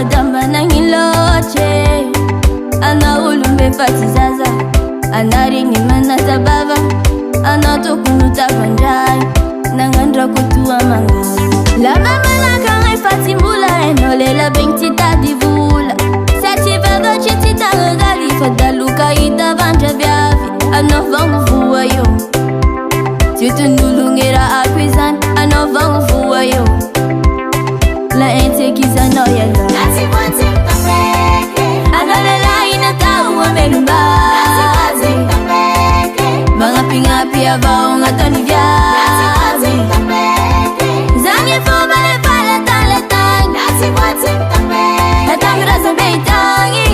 damba nangiloche ana ulumbe patizaza anari ni manata baba ana tokunu tabandai nangandra kutua mangai la mama nanga fatimbula enole la bentita divula sati vada chitita ngali fadaluka ita banja viavi ana vangu vua yo tutundulungera akwizan ana vangu vua yo la entekiza no yelo nasi kwati mpapeke anole la inata uamelumba nasi kwati mpapeke mga pingapi abao ngatoni vya nasi kwati mpapeke zangi fubale pala taletang nasi kwati mpapeke natamira zambetangi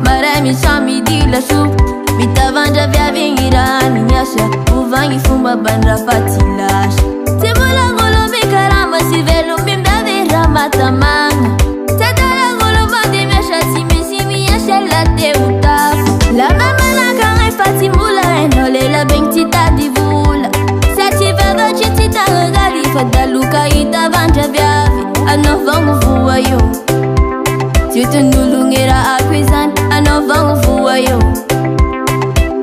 Marami chami di la chup Bita vanja via vingira ninyasha Uvangi fumba bandra patilash Tibula ngolo bikarama si velu mimda vera matamanga Tadala ngolo vandi mesha simi yasha late utafu La mama naka fatimbula enole la bentita divula Sati vada chitita ngali fadaluka ita vanja viavi Anovangu vua yo tutundulungera akwizan ano vangu vua yo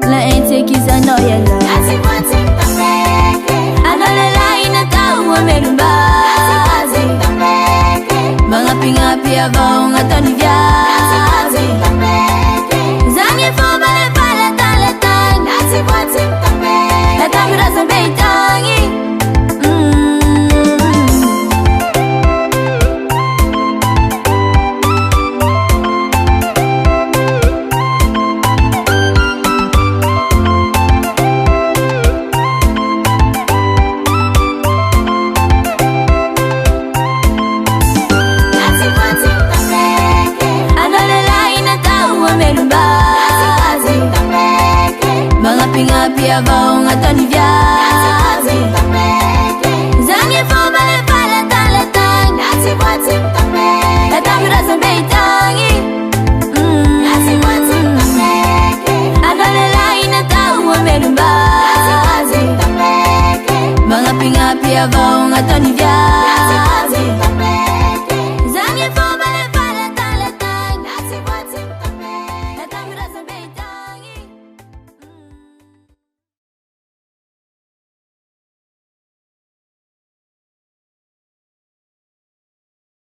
la entekiza no yelo nasi kwati mpapeke anole la inata uamelumba nasi kwati mpapeke mga pingapi abao ngatoni vya nasi kwati mpapeke zangi fubale pala taletang nasi kwati mpapeke natamira zambeitangi Pingapi abao ngatoni vya nasi kwati mpapeke zangi fubale pala taletang nasi kwati mpapeke natamira zambeitangi nasi kwati mpapeke anole la inata uamelumba nasi kwati mpapeke mga pingapi abao ngatoni vya nasi kwati mpapeke